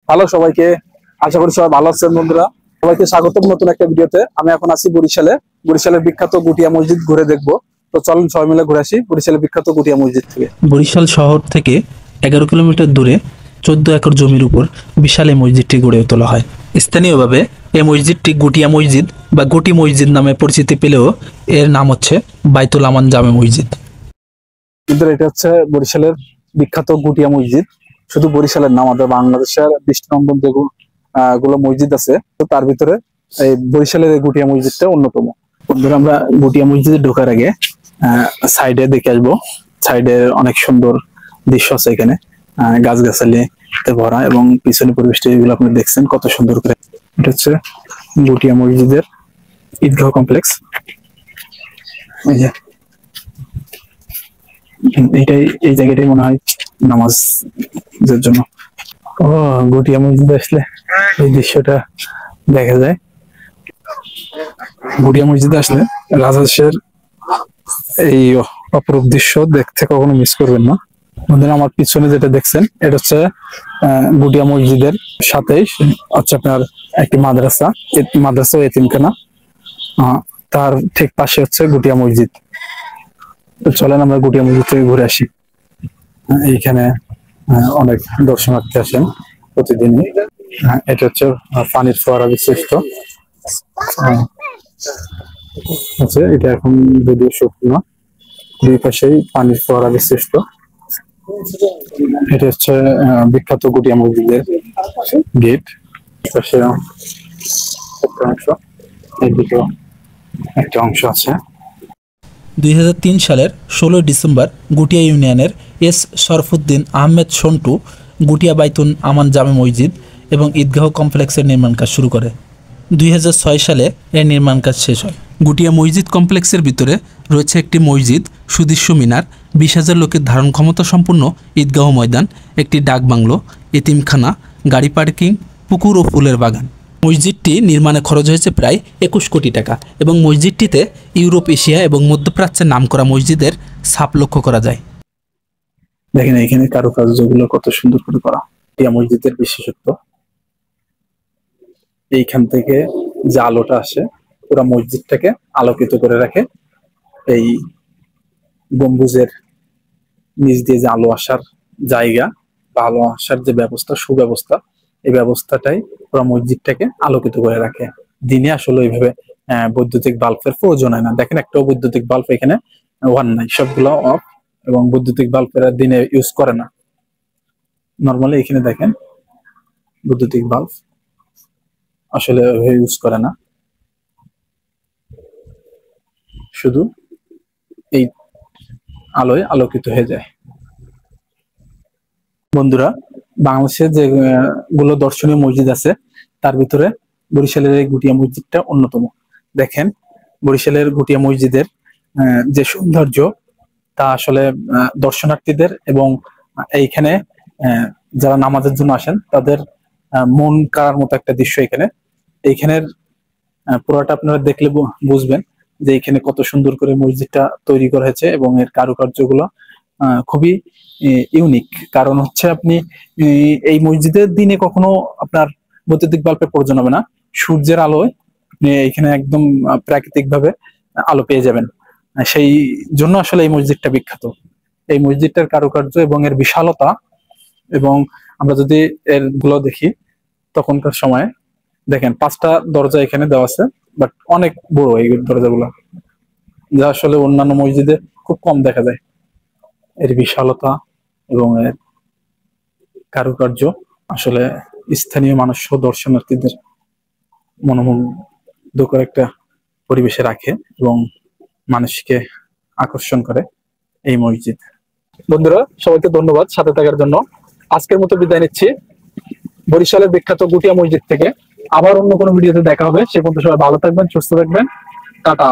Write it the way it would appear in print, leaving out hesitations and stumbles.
Hello সবাইকে, আশা করি সবাই ভালো আছেন। বন্ধুরা সবাইকে স্বাগতম নতুন একটা ভিডিওতে। আমি এখন আছি বরিশালের বিখ্যাত গুটিয়া মসজিদ ঘুরে দেখবো। তো চলুন সবাই মিলে ঘুরে আসি বরিশালের বিখ্যাত গুটিয়া মসজিদ থেকে। বরিশাল শহর থেকে 11 কিলোমিটার দূরে 14 একর জমির উপর বিশাল এই মসজিদটি গড়ে তোলা হয়। স্থানীয়ভাবে এই মসজিদটি গুটিয়া মসজিদ বা গুটি মসজিদ নামে পরিচিতি পেলেও এর নাম হচ্ছে বাইতুল আমান জামে মসজিদ। কিন্তু এটা হচ্ছে বরিশালের বিখ্যাত গুটিয়া মসজিদ। শুধু বরিশালের না, আমাদের বাংলাদেশের দৃষ্টিনন্দন যেগুলো মসজিদ আছে, তো তার ভিতরে এই বরিশালের এই গুটিয়া মসজিদটা অন্যতম। বন্ধুরা, আমরা গুটিয়া মসজিদে ঢোকার আগে সাইডে দেখে আসবো। সাইডে অনেক সুন্দর দৃশ্য আছে, এখানে গাছগাছালি ভরা, এবং পিছনে পরিবেশটা যেগুলো আপনি দেখছেন কত সুন্দর করে। এটা হচ্ছে গুটিয়া মসজিদের ঈদগাহ কমপ্লেক্স। এই যে এই জায়গাটাই মনে হয় নামাজের জন্য। ও, গুটিয়া মসজিদে আসলে এই দৃশ্যটা দেখা যায়। গুটিয়া মসজিদে আসলে রাজহাঁসের এই অপরূপ দৃশ্য দেখতে কখনো মিস করবেন না। বন্ধুরা, আমার পিছনে যেটা দেখছেন এটা হচ্ছে গুটিয়া মসজিদের সাথেই হচ্ছে আপনার একটি মাদ্রাসা এতিমখানা। তার ঠিক পাশে হচ্ছে গুটিয়া মসজিদ। তো চলেন আমরা গুটিয়া মসজিদ থেকে ঘুরে আসি। এইখানে অনেক দর্শনার্থী আসেন প্রতিদিনই। এটা হচ্ছে পানির ফোয়ারা বিশিষ্ট। এটা এখন যদিও শুকনো না, দুই পাশেই পানির ফোয়ারা বিশিষ্ট। এটা হচ্ছে বিখ্যাত গুটিয়া মসজিদের গেট। পাশে একটা অংশ, এইদিকেও একটা অংশ আছে। 2003 সালের 16 ডিসেম্বর গুটিয়া ইউনিয়নের এস শরফুদ্দিন আহমেদ সন্টু গুটিয়া বাইতুল আমান জামে মসজিদ এবং ঈদগাহ কমপ্লেক্সের নির্মাণ কাজ শুরু করে। 2006 সালে এর নির্মাণ কাজ শেষ হয়। গুটিয়া মসজিদ কমপ্লেক্সের ভিতরে রয়েছে একটি মসজিদ, সুদৃশ্য মিনার, 20,000 লোকের ধারণ ক্ষমতা সম্পন্ন ঈদগাহ ময়দান, একটি ডাক বাংলো, এতিমখানা, গাড়ি পার্কিং, পুকুর ও ফুলের বাগান। মসজিদটি নির্মাণে খরচ হয়েছে প্রায় 21 কোটি টাকা এবং মসজিদটিতে ইউরোপ, এশিয়া এবং মধ্যপ্রাচ্যের নামকরা মসজিদের ছাপ লক্ষ্য করা যায়। দেখেন এখানে কারুকার্যগুলো কত সুন্দর করে করা। এই মসজিদের বিশেষত্ব, এইখান থেকে যে আলোটা আসে পুরো মসজিদটাকে আলোকিত করে রাখে। এই গম্বুজের নিচ দিয়ে যে আলো আসার জায়গা বা আলো আসার যে ব্যবস্থা, সুব্যবস্থা, এই ব্যবস্থাটাই পুরো মসজিদটাকে আলোকিত করে রাখে। দিনে আসলে ওইভাবে বৈদ্যুতিক বাল্বের প্রয়োজন হয় না। দেখেন একটা বৈদ্যুতিক বাল্ব এখানে ওয়ান নাই, সবগুলো অফ, এবং বৈদ্যুতিক বাল্বের দিনে ইউজ করে না। নর্মালি এখানে দেখেন বৈদ্যুতিক বাল্ব আসলে ইউজ করে না, শুধু এই আলোয় আলোকিত হয়ে যায়। বন্ধুরা, বাংলাদেশের যেগুলো দর্শনীয় মসজিদ আছে তার ভিতরে বরিশালের এই গুটিয়া মসজিদটা অন্যতম। দেখেন বরিশালের গুটিয়া মসজিদের যে সৌন্দর্য, তা আসলে দর্শনার্থীদের এবং এইখানে যারা নামাজের জন্য আসেন তাদের মন কাড়ার মতো একটা দৃশ্য। এইখানের পুরোটা আপনারা দেখলে বুঝবেন যে এখানে কত সুন্দর করে মসজিদটা তৈরি করা হয়েছে, এবং এর কারুকার্যগুলো খুবই ইউনিক। কারণ হচ্ছে আপনি এই মসজিদের দিনে কখনো আপনার বৈদ্যুতিক বাল্বের প্রয়োজন হবে না। সূর্যের আলোয় এখানে একদম প্রাকৃতিক ভাবে আলো পেয়ে যাবেন। সেই জন্য আসলে এই মসজিদটা বিখ্যাত। এই মসজিদটার কারুকার্য এবং এর বিশালতা, এবং আমরা যদি এর গুলো দেখি তখনকার সময়, দেখেন 5টা দরজা এখানে দেওয়া আছে, বাট অনেক বড় এই দরজাগুলো, যা আসলে অন্যান্য মসজিদে খুব কম দেখা যায়। এর বিশালতা এবং এর কারুকার্য আসলে স্থানীয় মানুষ ও দর্শনার্থীদের মনোমুগ্ধকর একটা পরিবেশে রাখে এবং মানুষকে আকর্ষণ করে এই মসজিদ। বন্ধুরা, সবাইকে ধন্যবাদ সাথে থাকার জন্য। আজকের মতো বিদায় নিচ্ছি বরিশালের বিখ্যাত গুটিয়া মসজিদ থেকে। আবার অন্য কোনো ভিডিওতে দেখা হবে। সে পর্যন্ত সবাই ভালো থাকবেন, সুস্থ থাকবেন। টাটা।